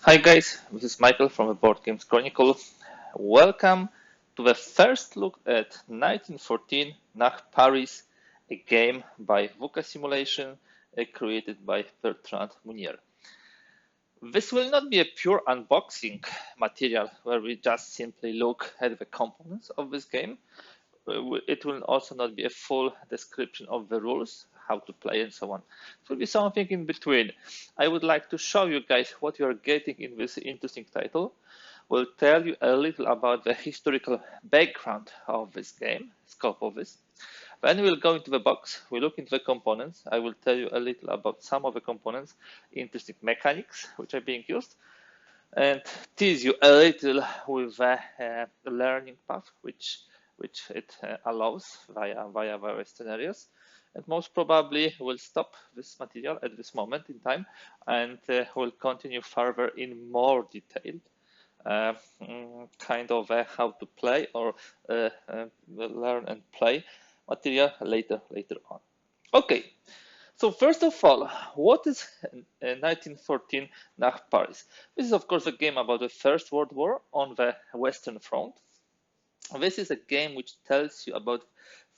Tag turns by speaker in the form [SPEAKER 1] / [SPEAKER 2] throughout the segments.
[SPEAKER 1] Hi guys, this is Michael from the Board Games Chronicle. Welcome to the first look at 1914 Nach Paris, a game by VUCA Simulation created by Bertrand Mounier. This will not be a pure unboxing material where we just simply look at the components of this game. It will also not be a full description of the rules, how to play and so on. It will be something in between. I would like to show you guys what you are getting in this interesting title. We'll tell you a little about the historical background of this game, scope of this. Then we'll go into the box, we look into the components. I will tell you a little about some of the components, interesting mechanics which are being used, and tease you a little with the learning path which it allows via various scenarios. And most probably we'll stop this material at this moment in time and we'll continue further in more detail kind of how to play or learn and play material later on. Okay, so first of all, what is 1914 Nach Paris? This is of course a game about the First World War on the Western Front. This is a game which tells you about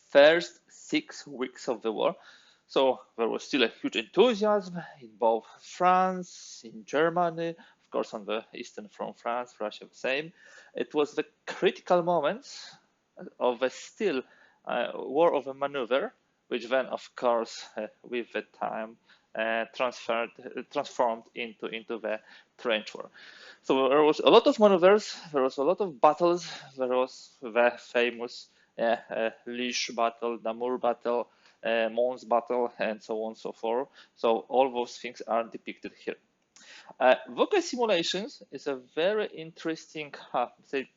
[SPEAKER 1] first 6 weeks of the war. So there was still a huge enthusiasm in both France, in Germany, of course on the Eastern Front, France, Russia, the same. It was the critical moments of a still war of a maneuver, which then, of course, with the time transformed into the trench war. So there was a lot of maneuvers, there was a lot of battles, there was the famous Liege battle, Namur battle, Mons battle, and so on and so forth. So all those things are depicted here. VUCA Simulations is a very interesting, say,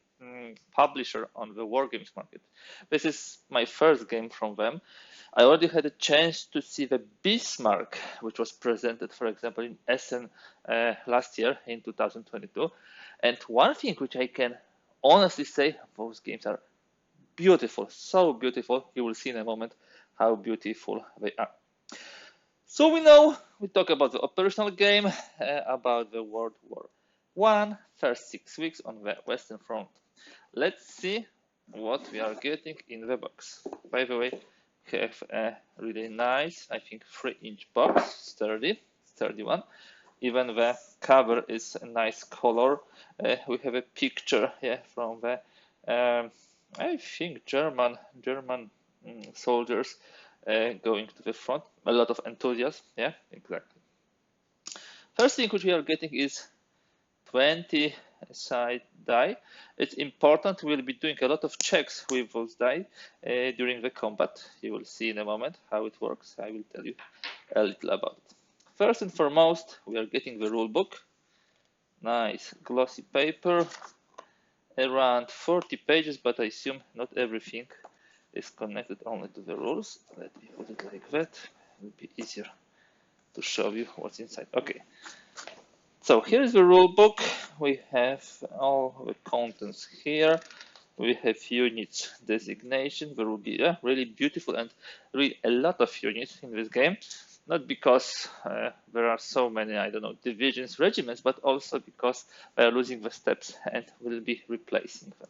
[SPEAKER 1] publisher on the Wargames market. This is my first game from them. I already had a chance to see the Bismarck, which was presented, for example, in Essen last year in 2022. And one thing which I can honestly say, those games are beautiful, so beautiful. You will see in a moment how beautiful they are. So we talk about the operational game, about the World War I, first 6 weeks on the Western Front. Let's see what we are getting in the box. By the way, we have a really nice, I think, 3-inch box, sturdy one. Even the cover is a nice color. We have a picture from the, I think, German soldiers going to the front. A lot of enthusiasm. Yeah, exactly. First thing which we are getting is 20 side die. It's important. We'll be doing a lot of checks with those die during the combat. You will see in a moment how it works. I will tell you a little about it. First and foremost, we are getting the rule book. Nice glossy paper, around 40 pages, but I assume not everything is connected only to the rules. Let me put it like that. It will be easier to show you what's inside. Okay. So here is the rule book. We have all the contents here. We have units designation. There will be really beautiful and really a lot of units in this game. Not because there are so many, I don't know, divisions, regiments, but also because we are losing the steps and will be replacing them.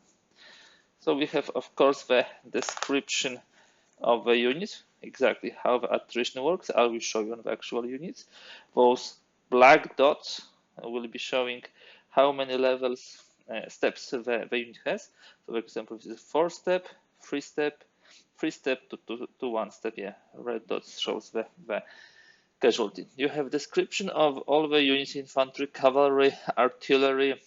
[SPEAKER 1] So we have, of course, the description of the units, exactly how the attrition works. I will show you on the actual units. Those black dots will be showing how many levels, steps the unit has. So, for example, this is 4-step, 3-step, 3-step to 1-step. Yeah, red dots shows the casualty. You have description of all the units: infantry, cavalry, artillery,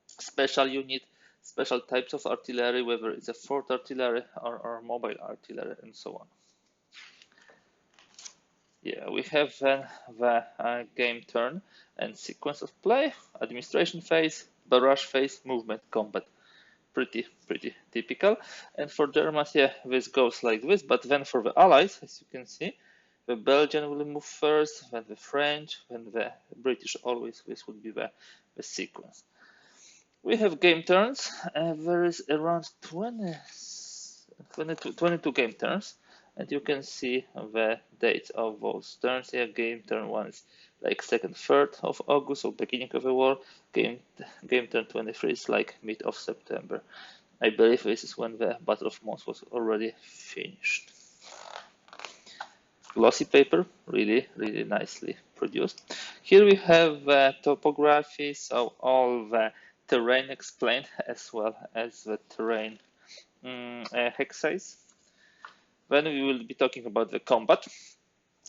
[SPEAKER 1] special unit, special types of artillery, whether it's a fort artillery or mobile artillery, and so on. Yeah, we have then the game turn and sequence of play, administration phase, barrage phase, movement, combat. Pretty typical. And for Germans, yeah, this goes like this. But then for the Allies, as you can see, the Belgian will move first, then the French, then the British. Always this would be the sequence. We have game turns. There is around 22 game turns. And you can see the dates of those turns here. Game turn 1 is like 2nd, 3rd of August, or beginning of the war. Game turn 23 is like mid of September. I believe this is when the Battle of Mons was already finished. Glossy paper, really nicely produced. Here we have topography, so all the terrain explained, as well as the terrain hex size. Then we will be talking about the combat.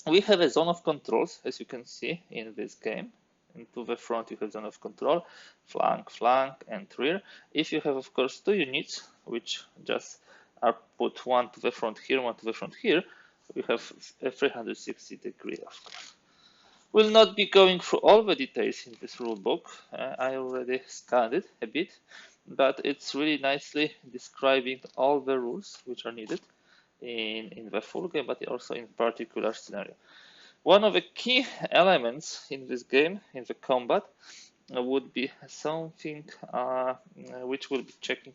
[SPEAKER 1] We have a zone of controls, as you can see in this game. And to the front you have zone of control, flank, and rear. If you have, of course, 2 units, which just are put one to the front here, one to the front here, we have a 360 degree, of course. We'll not be going through all the details in this rule book. I already scanned it a bit, but it's really nicely describing all the rules which are needed in the full game, but also in particular scenario. One of the key elements in this game, in the combat, would be something which we'll be checking.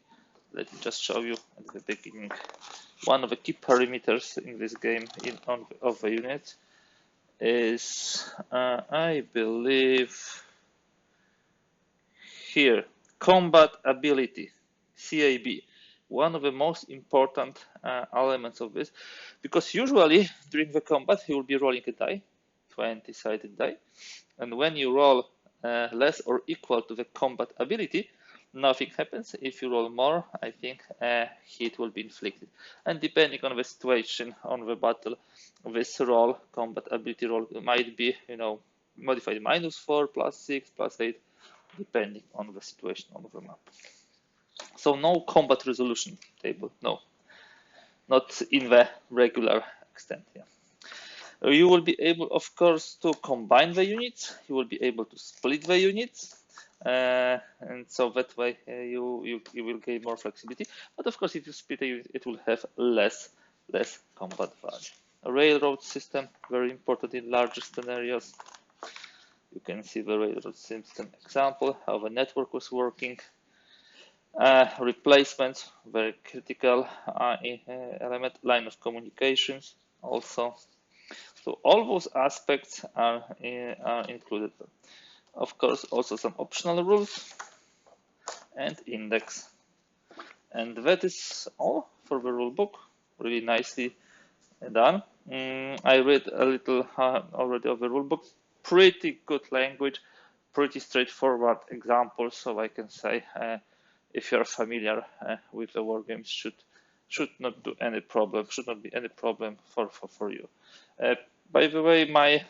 [SPEAKER 1] Let me just show you at the beginning. One of the key parameters in this game of the unit is, I believe, here, combat ability, CAB. One of the most important elements of this, because usually during the combat you will be rolling a die, 20-sided die, and when you roll less or equal to the combat ability, nothing happens. If you roll more, I think a hit will be inflicted. And depending on the situation on the battle, this roll, combat ability roll, might be, modified -4, +6, +8, depending on the situation on the map. So no combat resolution table, no, not in the regular extent. Yeah. You will be able, of course, to combine the units. You will be able to split the units. And so that way you will gain more flexibility. But of course, if you split a unit, it will have less combat value. A railroad system, very important in larger scenarios. You can see the railroad system example, how the network was working. Replacements, very critical element, line of communications also. So all those aspects are included. Of course, also some optional rules and index. And that is all for the rule book. Really nicely done. I read a little already of the rule book. Pretty good language, pretty straightforward examples. So I can say, if you're familiar with the war games, should not be any problem for you. By the way, my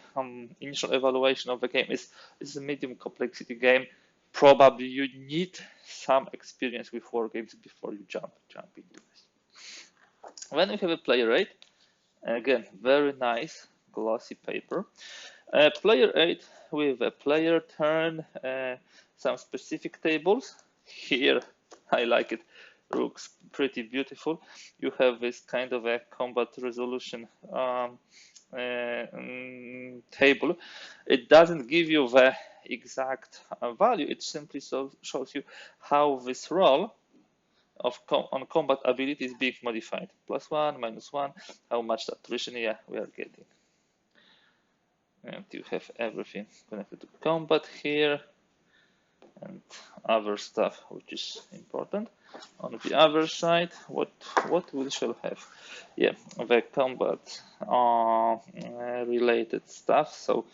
[SPEAKER 1] initial evaluation of the game is a medium complexity game. Probably you need some experience with war games before you jump into this. When we have a player 8, again, very nice glossy paper. Player 8 with a player turn, some specific tables. Here, I like it. Looks pretty beautiful. You have this kind of a combat resolution table. It doesn't give you the exact value. It simply shows you how this roll on combat ability is being modified. +1, -1, how much attrition we are getting. And you have everything connected to combat here and other stuff which is important. On the other side, what we shall have? Yeah, the combat related stuff. So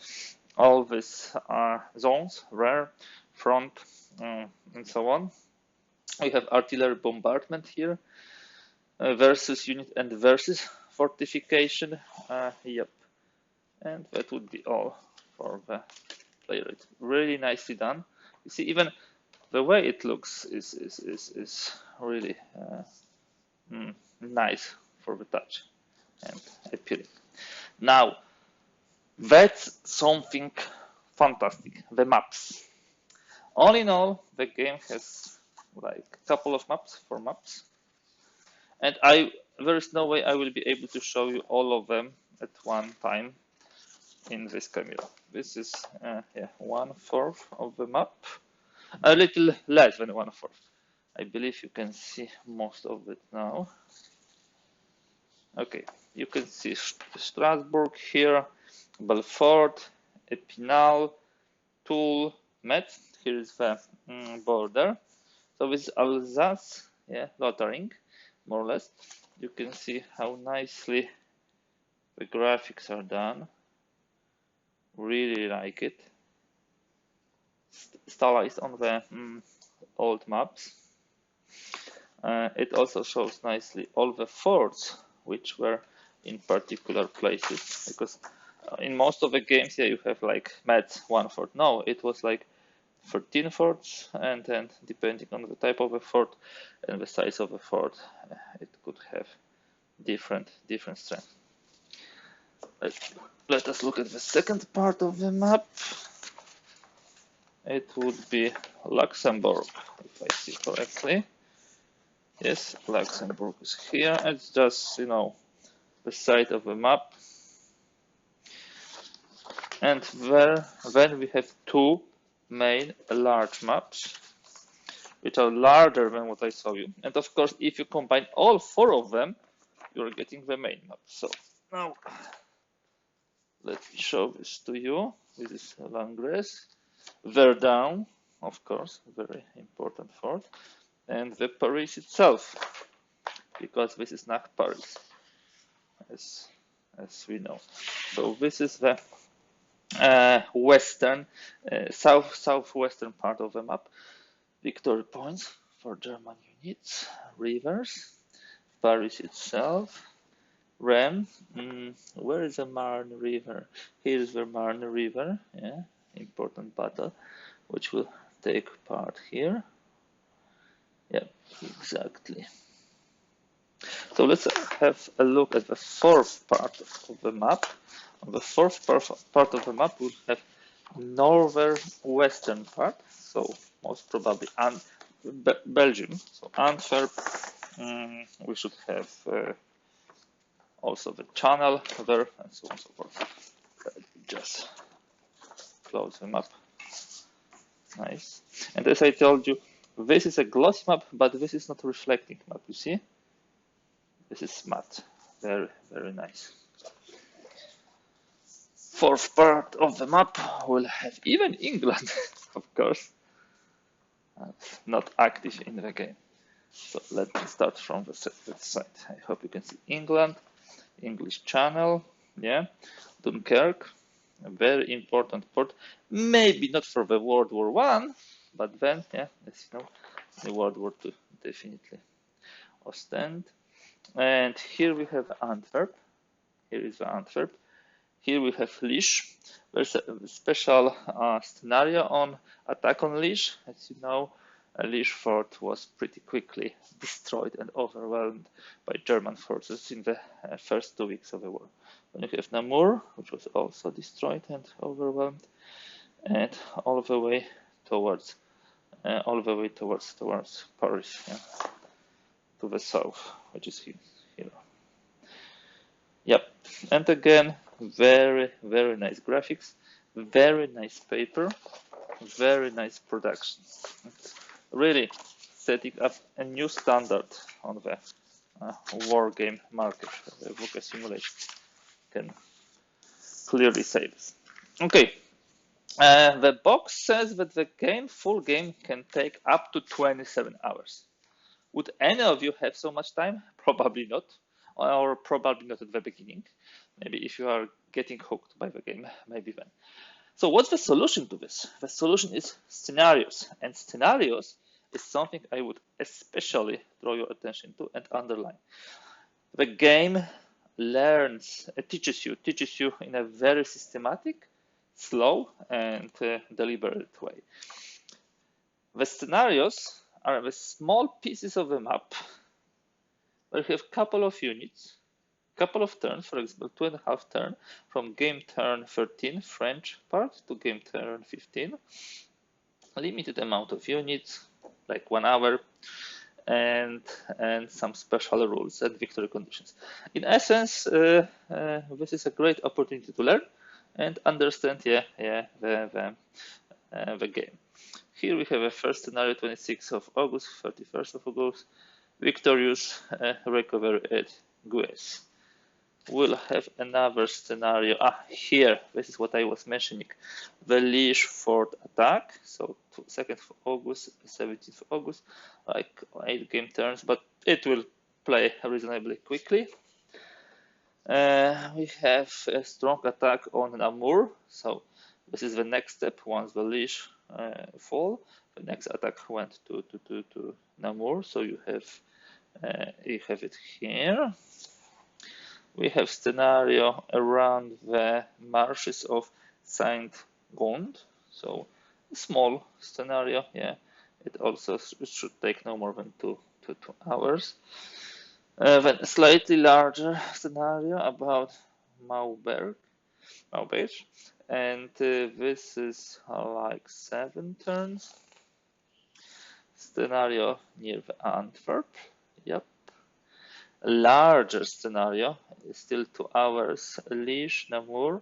[SPEAKER 1] all these zones, rear, front, and so on. We have artillery bombardment here, versus unit and versus fortification. Yep, and that would be all for the player. It's really nicely done. You see, even the way it looks is really nice for the touch and appealing. Now, that's something fantastic. The maps. All in all, the game has like a couple of maps, 4 maps, and there is no way I will be able to show you all of them at one time in this camera. This is 1/4 of the map, a little less than 1/4. I believe you can see most of it now. Okay, you can see Strasbourg here, Belfort, Pinal, Toul, Metz. Here is the border. So this is Alsace, yeah, Lothringen, more or less. You can see how nicely the graphics are done. Really like it. Stylized on the old maps. It also shows nicely all the forts which were in particular places, because in most of the games, yeah, you have like Metz, one fort. No, it was like 13 forts, and then depending on the type of a fort and the size of a fort, it could have different strength. Let us look at the second part of the map. It would be Luxembourg, if I see correctly. Yes, Luxembourg is here. It's just, you know, the side of the map. And then we have two main large maps, which are larger than what I showed you. And of course, if you combine all four of them, you're getting the main map. So now, let me show this to you. This is Langres, Verdun, of course, very important fort, and the Paris itself, because this is Nach Paris, as we know. So this is the western, southwestern part of the map. Victory points for German units, rivers, Paris itself, Rhine. Where is the Marne River? Here is the Marne River. Yeah, important battle, which will take part here. Yeah, exactly. So let's have a look at the fourth part of the map. On the fourth part of the map, we'll have northern western part, so most probably Belgium, so Antwerp. We should have also the channel there, and so on and so forth. Just close the map. Nice. And as I told you, this is a glossy map, but this is not a reflecting map, you see? This is matte. Very, very nice. Fourth part of the map will have even England, of course, not active in the game. So let me start from the side. I hope you can see England, English Channel, yeah, Dunkirk, a very important port. Maybe not for the World War One, but then, yeah, as you know, the World War Two definitely. Ostend, and here we have Antwerp. Here is the Antwerp. Here we have Liege. There's a special scenario on attack on Liege. As you know, Liege fort was pretty quickly destroyed and overwhelmed by German forces in the first 2 weeks of the war. Then you have Namur, which was also destroyed and overwhelmed, and all the way towards Paris, yeah, to the south, which is here. Yep, and again, very, very nice graphics, very nice paper, very nice production. It's really setting up a new standard on the war game market. The VUCA simulation can clearly say this. Okay, the box says that the full game can take up to 27 hours. Would any of you have so much time? Probably not, or probably not at the beginning. Maybe if you are getting hooked by the game, maybe then. So what's the solution to this? The solution is scenarios, and scenarios is something I would especially draw your attention to and underline. The game teaches you in a very systematic, slow, and deliberate way. The scenarios are the small pieces of the map where you have a couple of units, couple of turns, for example, 2.5 turns from game turn 13, French part, to game turn 15. Limited amount of units, like 1 hour, and some special rules and victory conditions. In essence, this is a great opportunity to learn and understand, the game. Here we have a first scenario, 26th of August, 31st of August, victorious recovery at Gues. we'll have another scenario. Here, this is what I was mentioning. The leash fort attack. So 2nd of August, 17th of August, like 8 game turns, but it will play reasonably quickly. We have a strong attack on Namur. So this is the next step. Once the leash fall, the next attack went to Namur. So you have it here. We have scenario around the marshes of Saint Gond. So a small scenario. Yeah, it also should take no more than two hours. Then a slightly larger scenario about Maubeuge, and this is like 7 turns. Scenario near the Antwerp. Yep. A larger scenario is still 2 hours. Liege, Namur,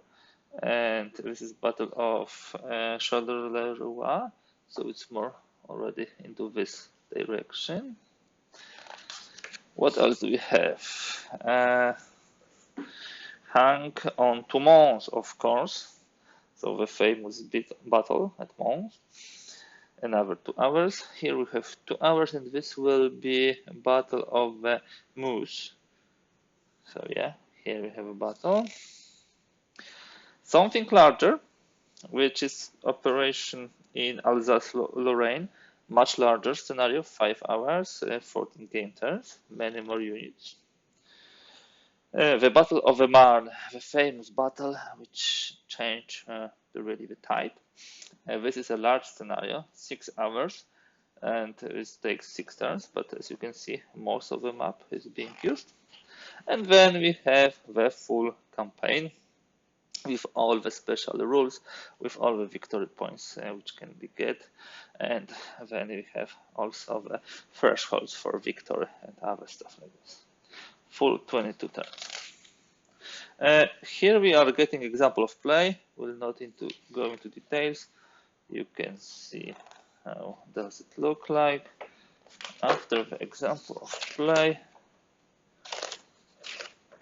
[SPEAKER 1] and this is Battle of Charleroi. So it's more already into this direction. What else do we have? Hang on to Mons, of course. So the famous battle at Mons. Another 2 hours. Here we have 2 hours, and this will be a battle of the Moose. So yeah, here we have a battle. Something larger, which is operation in Alsace-Lorraine. Much larger scenario, 5 hours, 14 game turns, many more units. The Battle of the Marne, the famous battle which changed the tide. This is a large scenario, 6 hours, and it takes 6 turns, but as you can see, most of the map is being used. And then we have the full campaign with all the special rules, with all the victory points which can be get, and then we have also the thresholds for victory and other stuff like this. Full 22 turns. Here we are getting example of play. We'll not go into details. You can see how does it look like after the example of play.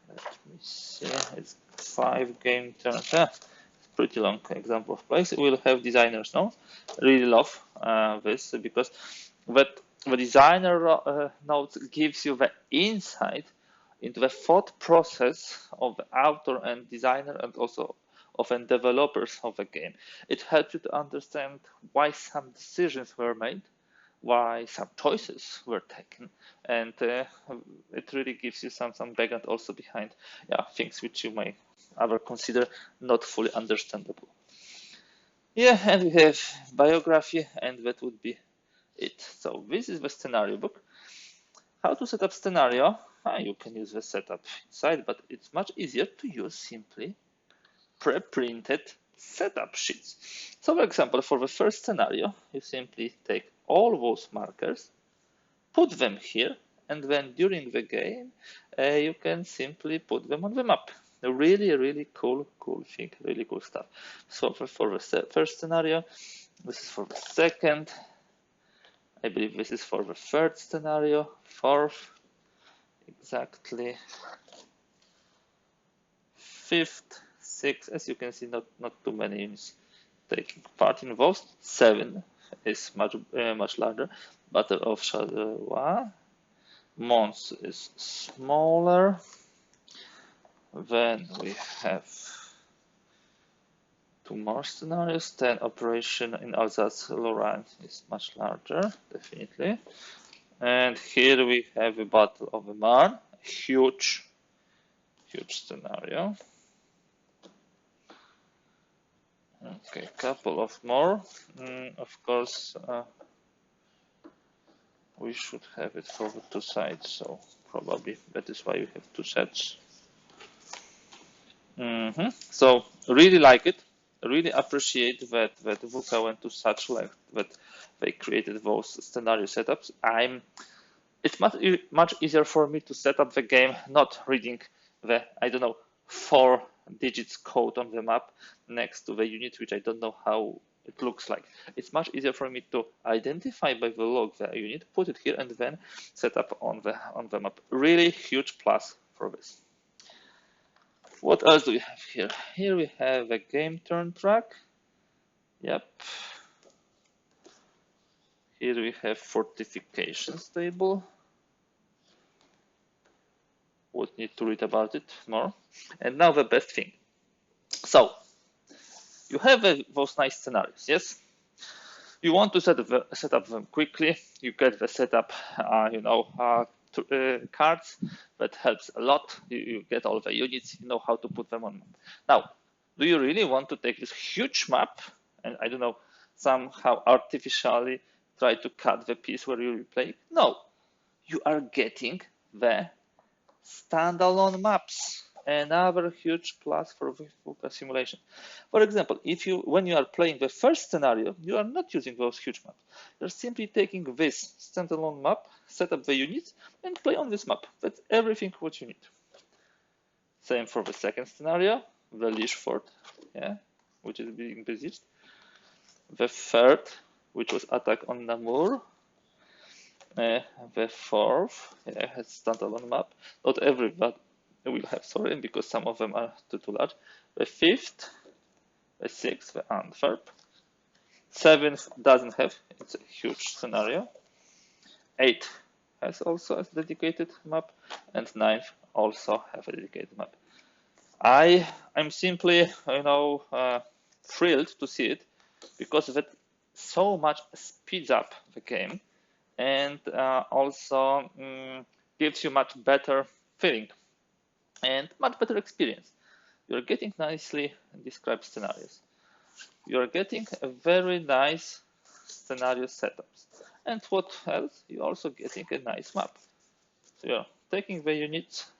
[SPEAKER 1] Let me see. It's 5 game turns. It's pretty long example of play. We'll have designers now. Really love this because the designer notes gives you the insight into the thought process of the author and designer, and also of the developers of the game. It helps you to understand why some decisions were made, why some choices were taken, and it really gives you some background also behind things which you may ever consider not fully understandable. Yeah, and we have biography, and that would be it. So this is the scenario book. How to set up scenario? You can use the setup inside, but it's much easier to use simply pre-printed setup sheets. So for example, for the first scenario, you simply take all those markers, put them here, and then during the game, you can simply put them on the map. A really cool thing, really cool stuff. So for the first scenario, this is for the second, I believe this is for the third scenario, fourth, exactly, fifth, sixth. As you can see, not too many units taking part in those. 7 is much larger. Battle of Charleroi. Mons is smaller. Then we have 2 more scenarios. 10 operation in Alsace-Lorraine is much larger, definitely. And here we have a Battle of the Marne, huge scenario. Okay, couple of more. Of course, we should have it for the 2 sides, so probably that is why we have 2 sets. So really like it. Really appreciate that VUCA went to such length that they created those scenario setups. It's much easier for me to set up the game not reading the 4 digits code on the map next to the unit, which I don't know how it looks like. It's much easier for me to identify by the log the unit, put it here, and then set up on the map. Really huge plus for this. What else do we have here? Here we have a game turn track. Yep. Here we have fortifications table. Would need to read about it more. And now the best thing. So you have those nice scenarios, yes? You want to set up them quickly. You get the setup, cards. That helps a lot. You get all the units. You know how to put them on. Now, do you really want to take this huge map and I don't know somehow artificially try to cut the piece where you will play? No, you are getting the standalone maps. Another huge plus for VUCA simulation. For example, when you are playing the first scenario, you are not using those huge maps. You're simply taking this standalone map, set up the units, and play on this map. That's everything what you need. Same for the second scenario, the Leash Fort, yeah, which is being besieged. The third, which was attack on Namur. The fourth has standalone map. Not every, but will have, sorry, because some of them are too large. The fifth, the sixth, the Antwerp. Seventh doesn't have, it's a huge scenario. Eight has also a dedicated map, and ninth also have a dedicated map. I'm simply, thrilled to see it because that so much speeds up the game and also gives you much better feeling and much better experience. You're getting nicely described scenarios. You're getting a very nice scenario setups. And what else? You're also getting a nice map. So you're taking the units,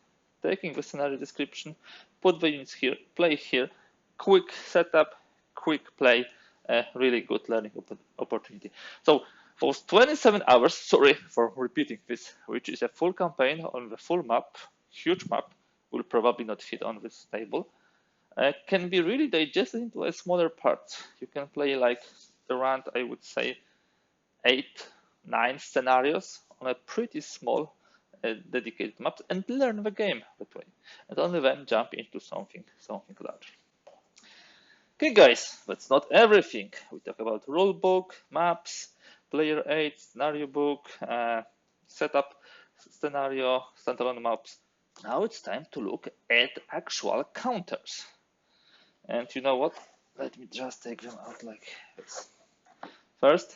[SPEAKER 1] taking the scenario description, put the units here, play here, quick setup, quick play, a really good learning opportunity. So those 27 hours, sorry for repeating this, which is a full campaign on the full map, huge map, will probably not fit on this table, can be really digested into a smaller part. You can play like around, I would say, 8, 9 scenarios on a pretty small dedicated map and learn the game that way. And only then jump into something larger. Okay, guys, that's not everything. We talk about rulebook, maps, player aid, scenario book, setup scenario, standalone maps. Now it's time to look at actual counters. And you know what? Let me just take them out like this. First,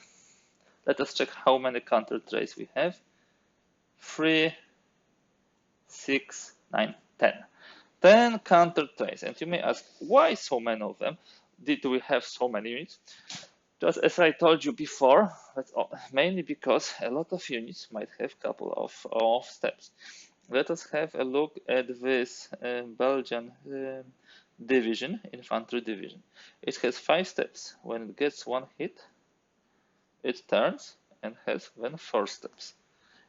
[SPEAKER 1] let us check how many counter trays we have. 3, 6, 9, 10. 10 counter trays. And you may ask, why so many of them? Did we have so many units? Just as I told you before, that's mainly because a lot of units might have a couple of steps. Let us have a look at this Belgian division, infantry division. It has 5 steps. When it gets 1 hit, it turns and has then 4 steps.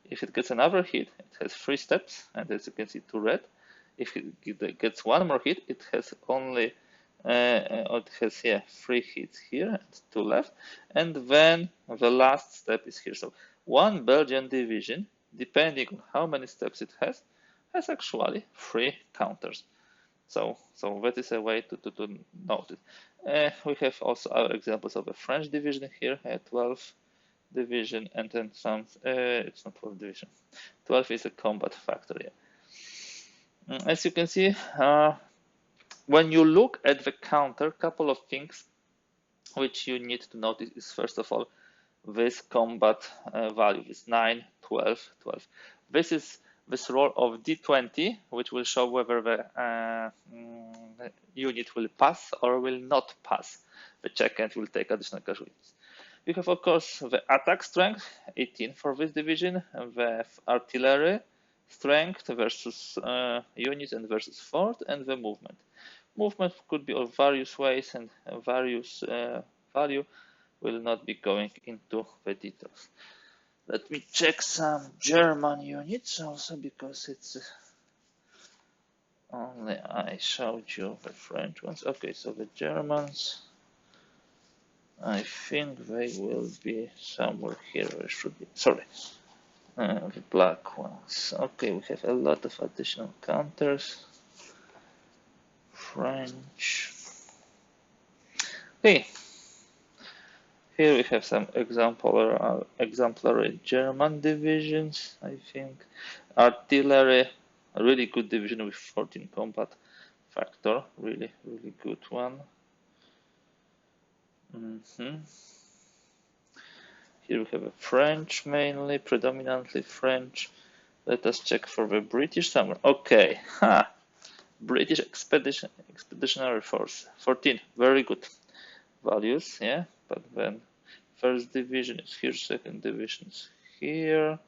[SPEAKER 1] If it gets another hit, it has 3 steps, and as you can see, 2 red. If it gets 1 more hit, it has only 3 hits here and 2 left, and then the last step is here. So one Belgian division, depending on how many steps it has actually 3 counters. So that is a way to note it. We have also other examples of a French division here, 12 division, and then some. It's not 12 division. 12 is a combat factory. As you can see, when you look at the counter, couple of things which you need to notice is, first of all, this combat value is 9, 12, 12. This is this roll of D20, which will show whether the unit will pass or will not pass the check and will take additional casualties. We have, of course, the attack strength, 18 for this division, the artillery strength versus units and versus fort, and the movement. Movement could be of various ways, and various value will not be going into the details. Let me check some German units also, because it's only I showed you the French ones. Okay, so the Germans, I think they will be somewhere here. Where should be? Sorry, the black ones. Okay, we have a lot of additional counters. French. Okay, here we have some exemplary German divisions, I think. Artillery, a really good division with 14 combat factor, really good one. Here we have a French mainly, predominantly French. Let us check for the British somewhere. Okay, British Expeditionary Force, 14, very good values, yeah. But then first division is here, second division is here,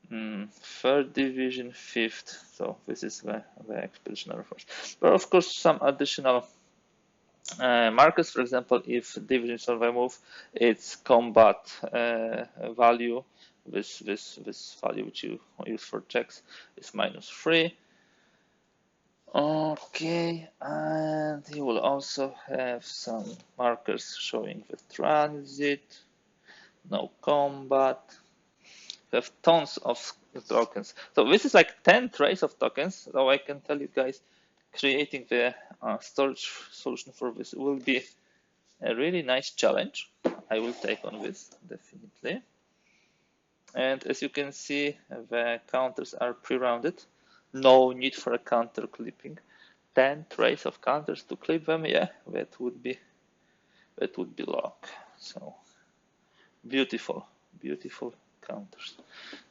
[SPEAKER 1] third division, fifth. So this is the Expeditionary Force. But of course, some additional markers. For example, if division survey move, its combat value, this value which you use for checks, is -3. Okay, and you will also have some markers showing the transit, no combat. You have tons of tokens. So this is like 10 trays of tokens. So I can tell you guys, creating the storage solution for this will be a really nice challenge. I will take on this, definitely. And as you can see, the counters are pre-rounded. No need for a counter clipping. 10 trays of counters to clip them, yeah, that would be luck. So beautiful counters.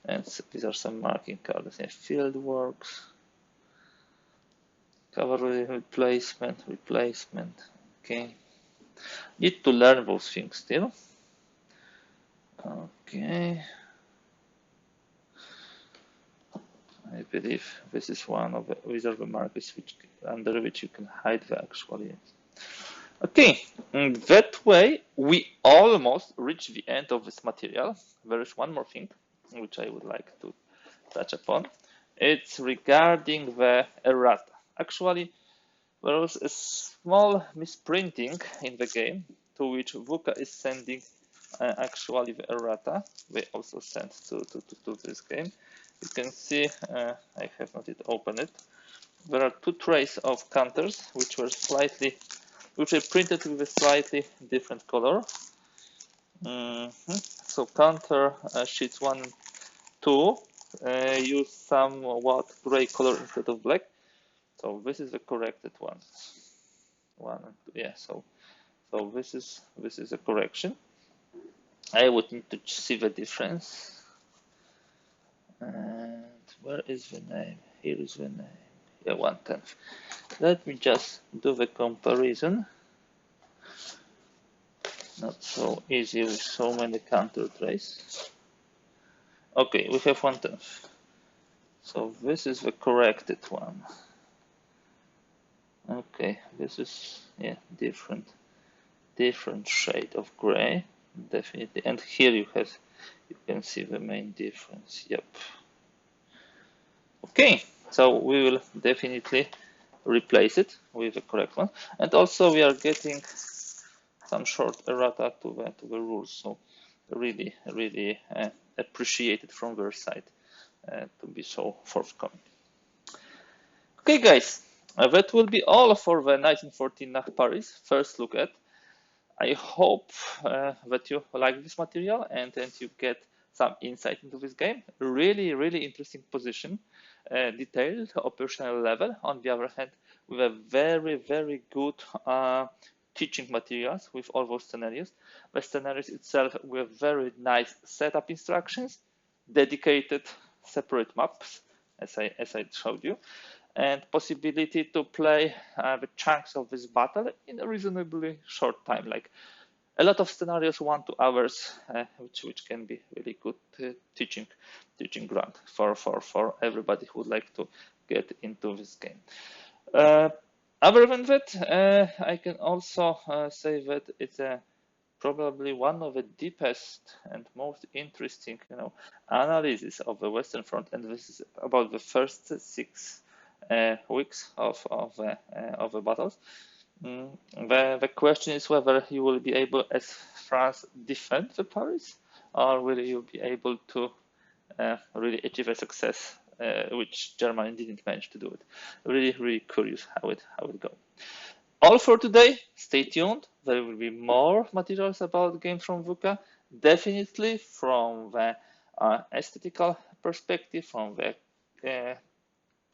[SPEAKER 1] And these are some marking cards. Yeah, field works, cavalry replacement. Okay, need to learn those things still. Okay. I believe this is one of the reserve markers under which you can hide the actual units. Okay, that way we almost reach the end of this material. There is one more thing which I would like to touch upon. It's regarding the errata. Actually, there was a small misprinting in the game to which VUCA is sending actually the errata. They also sent to this game. You can see, I have not yet opened it. There are 2 trays of counters which are printed with a slightly different color. So counter sheets 1 and 2 use somewhat gray color instead of black. So this is the corrected one. 1 and 2, yeah. So this is a correction. I would need to see the difference. And where is the name? Here is the name. Yeah, 1/10. Let me just do the comparison. Not so easy with so many counter trays. Okay, we have 1/10. So this is the corrected one. Okay, this is, yeah, different shade of gray, definitely. And here you can see the main difference. Yep. Okay, so we will definitely replace it with the correct one. And also we are getting some short errata to the rules. So really appreciated from their side to be so forthcoming. Okay, guys, that will be all for the 1914 Nach Paris first look at. I hope that you like this material and you get some insight into this game. Really interesting position, detailed operational level. On the other hand, with a very good teaching materials with all those scenarios. The scenarios itself with very nice setup instructions, dedicated separate maps, as I showed you, and possibility to play the chunks of this battle in a reasonably short time, like a lot of scenarios, 1 to 2 hours, which can be really good teaching ground for everybody who would like to get into this game. Other than that, I can also say that it's probably one of the deepest and most interesting, analysis of the Western Front, and this is about the first 6 weeks of the battles. The question is whether you will be able, as France, defend the Paris, or will you be able to really achieve a success which Germany didn't manage to do it. Really, really curious how it go. All for today. Stay tuned. There will be more materials about games from VUCA. Definitely from the aesthetical perspective, from the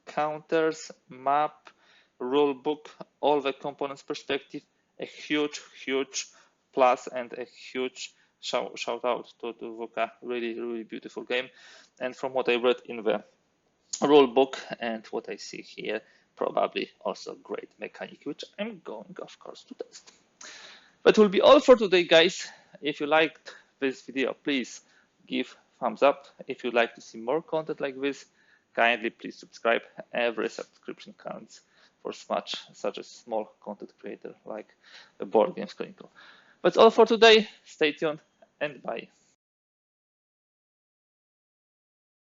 [SPEAKER 1] counters, map, rule book, all the components perspective. A huge, huge plus and a huge shout out to VUCA. Really, really beautiful game. And from what I read in the rule book and what I see here, probably also great mechanic, which I'm going, of course, to test. That will be all for today, guys. If you liked this video, please give thumbs up. If you'd like to see more content like this, kindly please subscribe. Every subscription counts for such a small content creator like the Board Games Chronicle. That's all for today. Stay tuned and bye.